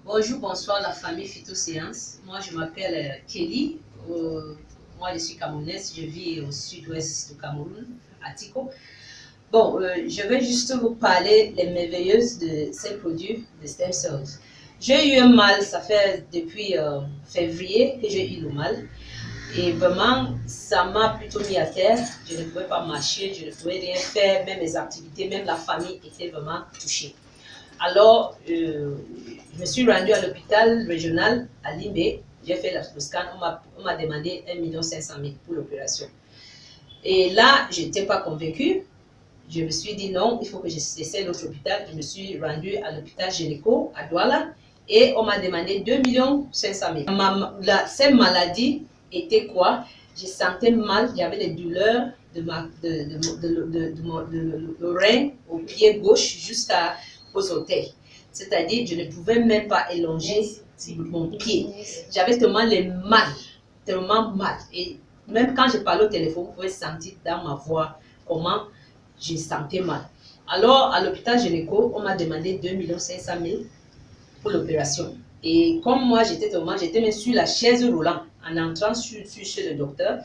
Bonjour, bonsoir la famille Phytoséance. Moi je m'appelle Kelly. Moi je suis camerounaise, je vis au sud-ouest du Cameroun, à Tiko. Bon, je vais juste vous parler des merveilleuses de ces produits de stem cells. J'ai eu un mal, ça fait depuis février que j'ai eu le mal. Et vraiment, ça m'a plutôt mis à terre. Je ne pouvais pas marcher, je ne pouvais rien faire, même mes activités, même la famille était vraiment touchée. Alors, je me suis rendue à l'hôpital régional à Limbe. J'ai fait le scan, on m'a demandé 1 500 000 pour l'opération. Et là, je n'étais pas convaincue. Je me suis dit non, il faut que j'essaie l'autre hôpital. Je me suis rendue à l'hôpital Génico à Douala et on m'a demandé 2 500 000. Cette maladie était quoi? Je sentais mal, j'avais des douleurs de l'oreille au pied gauche jusqu'aux orteils. C'est-à-dire, je ne pouvais même pas élonger mon pied. J'avais tellement mal. Et même quand je parlais au téléphone, vous pouvez sentir dans ma voix comment je sentais mal. Alors, à l'hôpital Génico, on m'a demandé 2 500 000 pour l'opération. Et comme moi, j'étais même sur la chaise roulante en entrant chez le docteur,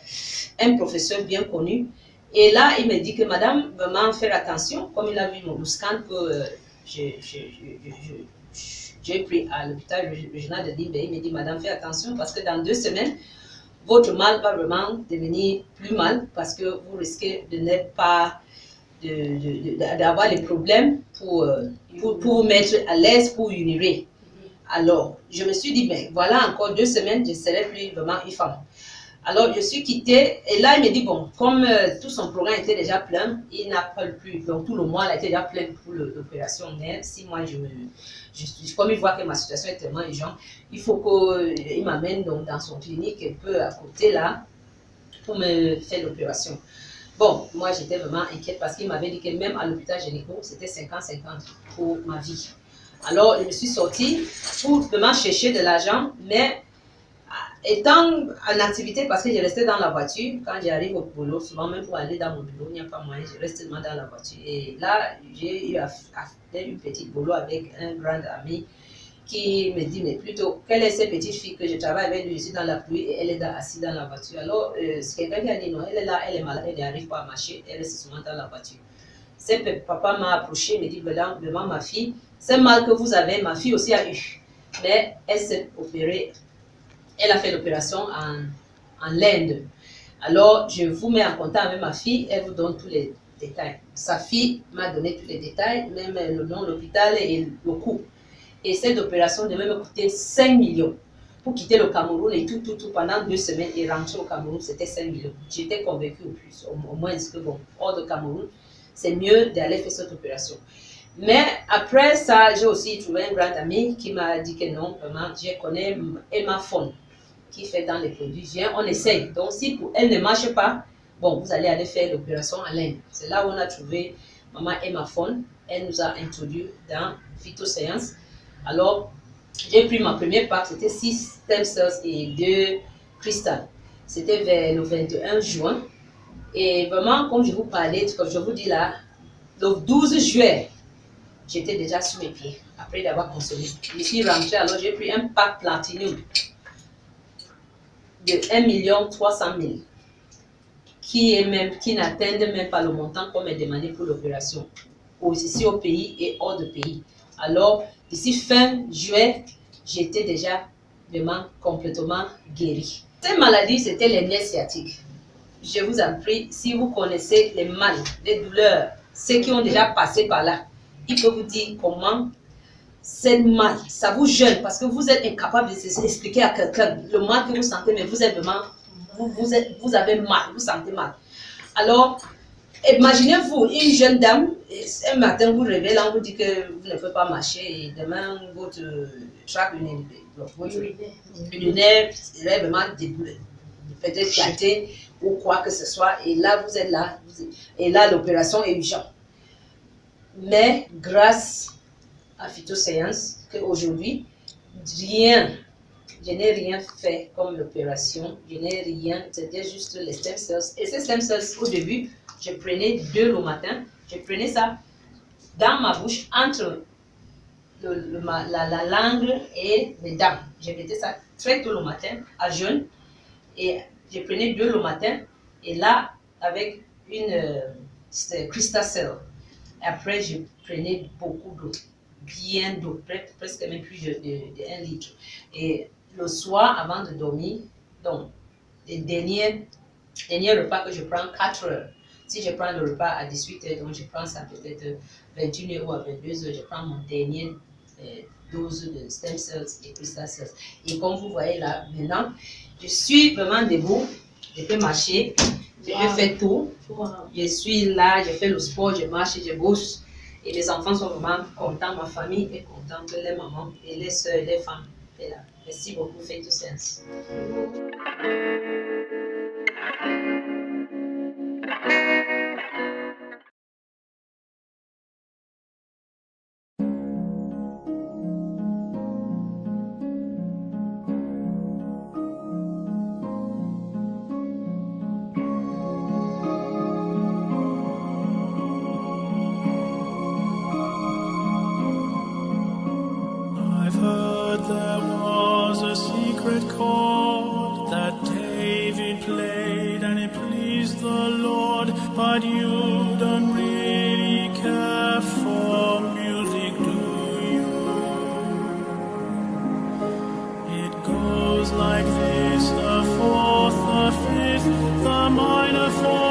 un professeur bien connu. Et là, il me dit que madame, vraiment faire attention, comme il a vu mon scan que j'ai pris à l'hôpital régional de Limbe, il me dit madame, fais attention parce que dans 2 semaines, votre mal va vraiment devenir plus mal parce que vous risquez de n'être pas d'avoir les problèmes pour vous mettre à l'aise pour uriner. Alors, je me suis dit, ben voilà, encore 2 semaines, je ne serai plus vraiment une femme. Alors, je suis quittée et là, il me dit, bon, comme tout son programme était déjà plein, il n'a pas plus, donc tout le mois, il était déjà plein pour l'opération. Mais si moi, comme il voit que ma situation est tellement urgente, il faut qu'il m'amène dans son clinique un peu à côté là pour me faire l'opération. Bon, moi, j'étais vraiment inquiète parce qu'il m'avait dit que même à l'hôpital Génico, c'était 50-50 pour ma vie. Alors, je me suis sortie pour vraiment chercher de l'argent, mais étant en activité, parce que je restais dans la voiture, quand j'arrive au boulot, souvent même pour aller dans mon bureau, il n'y a pas moyen, je reste seulement dans la voiture. Et là, j'ai eu à faire une petite boulot avec un grand ami qui me dit, mais plutôt, quelle est cette petite fille que je travaille avec lui, je suis dans la pluie et elle est assise dans la voiture. Alors, c'est quelqu'un qui a dit, non, elle est là, elle est malade, elle n'arrive pas à marcher, elle reste souvent dans la voiture. Papa m'a approché, me dit, devant ma fille, c'est mal que vous avez, ma fille aussi a eu. Mais elle s'est opérée, elle a fait l'opération en l'Inde. Alors, je vous mets en contact avec ma fille, elle vous donne tous les détails. Sa fille m'a donné tous les détails, même le nom de l'hôpital et le coût. Et cette opération devait me coûter 5 millions. Pour quitter le Cameroun et tout pendant 2 semaines et rentrer au Cameroun, c'était 5 millions. J'étais convaincue au moins que bon, hors de Cameroun, c'est mieux d'aller faire cette opération. Mais après ça, j'ai aussi trouvé un grand ami qui m'a dit que non, vraiment, je connais Emma Fon, qui fait dans les produits. Viens, on essaye. Donc, si pour elle ne marche pas, bon, vous allez aller faire l'opération en l'Inde. C'est là où on a trouvé maman Emma Fon. Elle nous a introduit dans Phytoséance. Alors, j'ai pris ma première part, c'était 6 stem cells et 2 cristals. C'était vers le 21 juin. Et vraiment, comme je vous parlais, comme je vous dis là, le 12 juillet, j'étais déjà sur mes pieds, après d'avoir consommé. Je suis rentrée, alors j'ai pris un pack Platinum de 1 300 000 qui n'atteignent même pas le montant qu'on m'a demandé pour l'opération, ici au pays et hors de pays. Alors, d'ici fin juillet, j'étais déjà vraiment complètement guérie. Cette maladie, c'était les nerfs sciatiques. Je vous en prie, si vous connaissez les mal, les douleurs, ceux qui ont déjà passé par là, ils peuvent vous dire comment c'est mal, ça vous gêne parce que vous êtes incapable de s'expliquer à quelqu'un le mal que vous sentez, mais vous êtes vraiment, vous avez mal, vous sentez mal. Alors, imaginez-vous une jeune dame, un matin vous réveillez, on vous dit que vous ne pouvez pas marcher et demain votre tract urinaire est vraiment peut-être gâté ou quoi que ce soit, et là vous êtes là, et là l'opération est urgente. Mais grâce à Phytoséance, qu'aujourd'hui, rien je n'ai rien fait comme opération, je n'ai rien, c'était juste les stem cells. Et ces stem cells, au début, je prenais 2 le matin, je prenais ça dans ma bouche, entre la langue et les dents. Je mettais ça très tôt le matin, à jeûne, et je prenais 2 le matin, et là, avec une crystal cell. Après, je prenais beaucoup d'eau, bien d'eau, presque même plus de 1 litre. Et le soir, avant de dormir, donc, les derniers repas que je prends, 4 heures. Si je prends le repas à 18 heures, donc je prends ça peut-être 21 heures ou à 22 heures, je prends mon dernier dose de stem cells et crystal cells. Et comme vous voyez là, maintenant, je suis vraiment debout, je peux marcher, je peux faire tout. Je suis là, je fais le sport, je marche, je bouge. Et les enfants sont vraiment contents, ma famille est contente, les mamans et les soeurs, les femmes. Et là. Merci beaucoup, Faith Sense. I've heard there was a secret chord that David played and it pleased the Lord, but you don't really care for music, do you? It goes like this, the fourth, the fifth, the minor fourth.